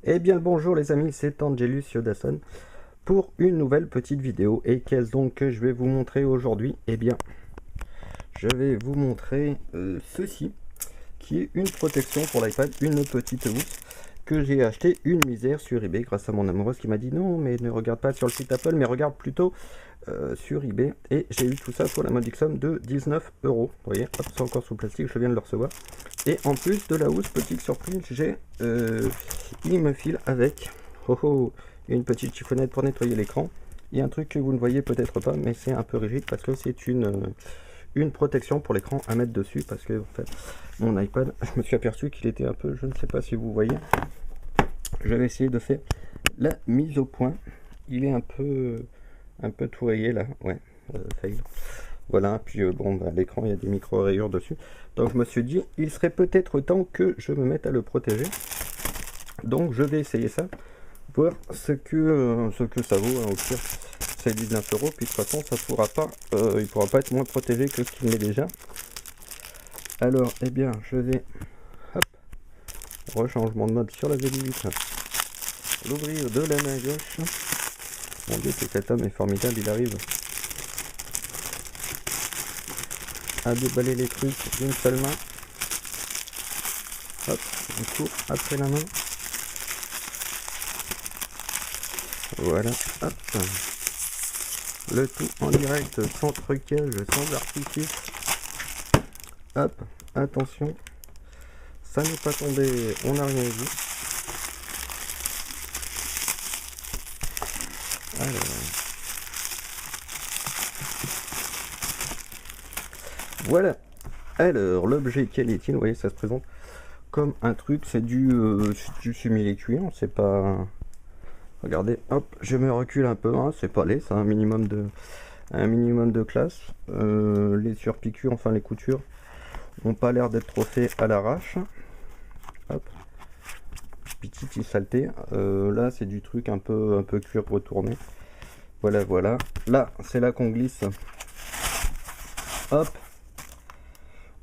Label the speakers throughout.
Speaker 1: Eh bien le bonjour les amis, c'est Angelus Yodasson pour une nouvelle petite vidéo. Et qu'est-ce donc que je vais vous montrer aujourd'hui? Eh bien, je vais vous montrer ceci, qui est une protection pour l'iPad, une petite housse que j'ai acheté une misère sur eBay grâce à mon amoureuse qui m'a dit non mais ne regarde pas sur le site Apple mais regarde plutôt sur eBay, et j'ai eu tout ça pour la modique somme de 19 euros. Vous voyez, hop, c'est encore sous plastique, je viens de le recevoir. Et en plus de la housse, petite surprise, il me file avec une petite chiffonnette pour nettoyer l'écran. Il y a un truc que vous ne voyez peut-être pas, mais c'est un peu rigide parce que c'est une protection pour l'écran à mettre dessus, parce que en fait mon iPad, je me suis aperçu qu'il était un peu, je ne sais pas si vous voyez, je vais essayer de faire la mise au point. Il est un peu tout rayé là, ouais, fail. Voilà, puis bon, bah, l'écran, il y a des micro rayures dessus, donc je me suis dit il serait peut-être temps que je me mette à le protéger. Donc je vais essayer ça, voir ce que ça vaut, hein. Au pire c'est 19 euros, puis de toute façon ça pourra pas, il pourra pas être moins protégé que ce qu'il n'est déjà. Alors eh bien je vais, hop, rechangement de mode sur la V8, l'ouvrir de la main gauche. Mon dieu, que cet homme est formidable, il arrive à déballer les trucs d'une seule main. Hop, on court après la main. Voilà, hop. Le tout en direct, sans trucage, sans artifice. Hop, attention, ça n'est pas tombé, on n'a rien vu. Alors, voilà. Alors, l'objet quel est-il? Vous voyez, ça se présente comme un truc, c'est du simili-cuir, c'est pas... Regardez, hop, je me recule un peu, hein, c'est pas laid, c'est un minimum de classe. Les surpiqûres, enfin les coutures, n'ont pas l'air d'être trop faits à l'arrache. Hop, petite saleté. Là, c'est du truc un peu cuir retourné. Voilà, voilà. Là, c'est là qu'on glisse. Hop,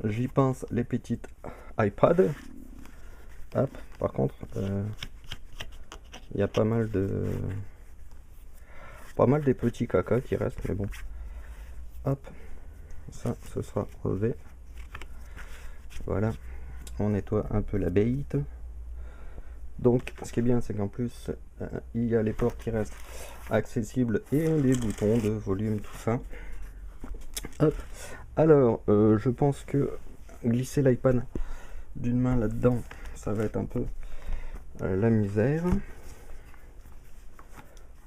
Speaker 1: j'y pense les petites iPad. Hop, par contre, il y a pas mal des petits caca qui restent, mais bon. Hop, ça, ce sera relevé. Voilà, on nettoie un peu la bête. Donc, ce qui est bien, c'est qu'en plus, il y a les ports qui restent accessibles et les boutons de volume, tout ça. Hop, alors, je pense que glisser l'iPad d'une main là-dedans, ça va être un peu la misère.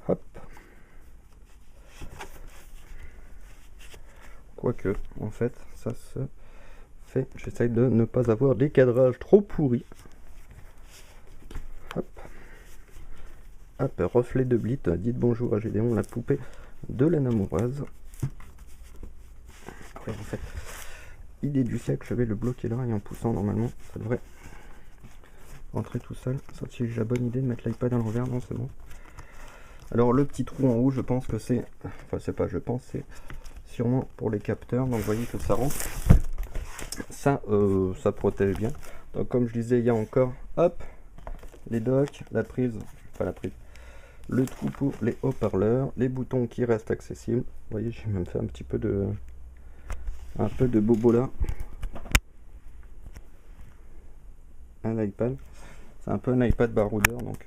Speaker 1: Hop. Quoique, en fait, ça se fait. J'essaye de ne pas avoir des cadrages trop pourris. Hop. Hop, reflet de Blit. Dites bonjour à Gédéon, la poupée de la namoureuse. Ouais, en fait, idée du siècle, je vais le bloquer là et en poussant, normalement, ça devrait rentrer tout seul. Sauf si j'ai la bonne idée de mettre l'iPad à l'envers, non, c'est bon. Alors, le petit trou en haut, je pense que c'est. Enfin, c'est pas, je pense, c'est sûrement pour les capteurs. Donc, vous voyez que ça rentre. Ça protège bien. Donc, comme je disais, il y a encore, hop, les docks, la prise, enfin la prise, le trou pour les haut-parleurs, les boutons qui restent accessibles. Vous voyez, j'ai même fait un peu de bobo là. Un iPad, c'est un peu un iPad baroudeur, donc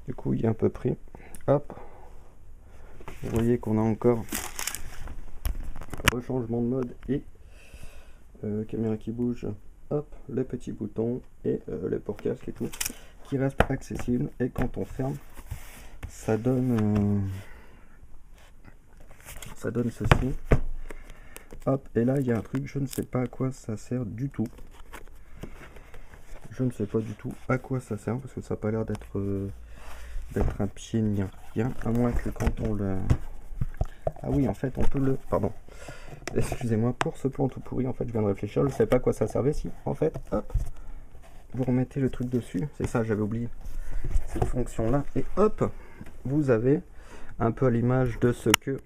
Speaker 1: du coup il est un peu pris. Hop, vous voyez qu'on a encore rechangement de mode et caméra qui bouge. Hop, les petits boutons et les porte-casques et tout qui restent accessibles, et quand on ferme, ça donne ceci. Hop, et là il y a un truc, je ne sais pas à quoi ça sert du tout. Je ne sais pas du tout à quoi ça sert, parce que ça n'a pas l'air d'être un pied ni rien, à moins que quand on le... Ah oui, en fait on peut le... Pardon, excusez-moi pour ce plan tout pourri, en fait je viens de réfléchir, je ne savais pas à quoi ça servait. Si, en fait, hop, vous remettez le truc dessus, c'est ça, j'avais oublié cette fonction là, et hop, vous avez un peu à l'image de ce que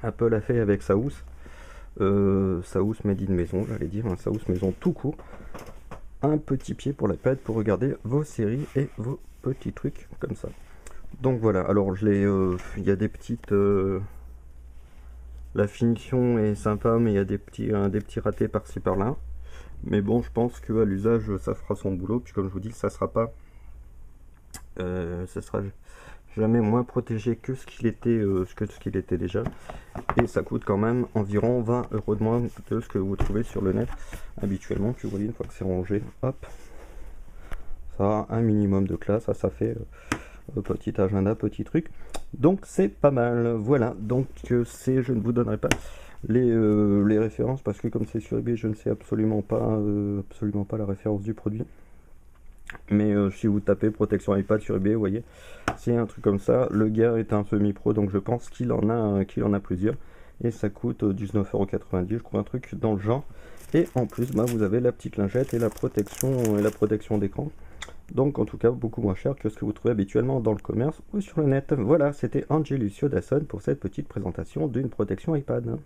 Speaker 1: Apple a fait avec sa housse made in maison, j'allais dire, sa housse maison tout court. un petit pied pour l'iPad pour regarder vos séries et vos petits trucs comme ça. Donc voilà, alors je l'ai, il y a des petites, la finition est sympa, mais il y a des petits ratés par-ci par-là. Mais bon, je pense que à l'usage, ça fera son boulot. Puis comme je vous dis, ça sera pas, ça sera jamais moins protégé que ce qu'il était déjà. Et ça coûte quand même environ 20 € de moins de ce que vous trouvez sur le net habituellement. Puis vous voyez, une fois que c'est rangé, hop, ça a un minimum de classe. Ça fait petit agenda, petit truc. Donc c'est pas mal. Voilà, donc je ne vous donnerai pas les références parce que comme c'est sur eBay, je ne sais absolument pas la référence du produit. Mais si vous tapez protection iPad sur eBay, vous voyez, c'est un truc comme ça. Le gars est un semi-pro, donc je pense qu'il en a plusieurs. Et ça coûte 19,90 €, je crois, un truc dans le genre. Et en plus, bah, vous avez la petite lingette et la protection d'écran. Donc en tout cas, beaucoup moins cher que ce que vous trouvez habituellement dans le commerce ou sur le net. Voilà, c'était Angelusio Dasson pour cette petite présentation d'une protection iPad.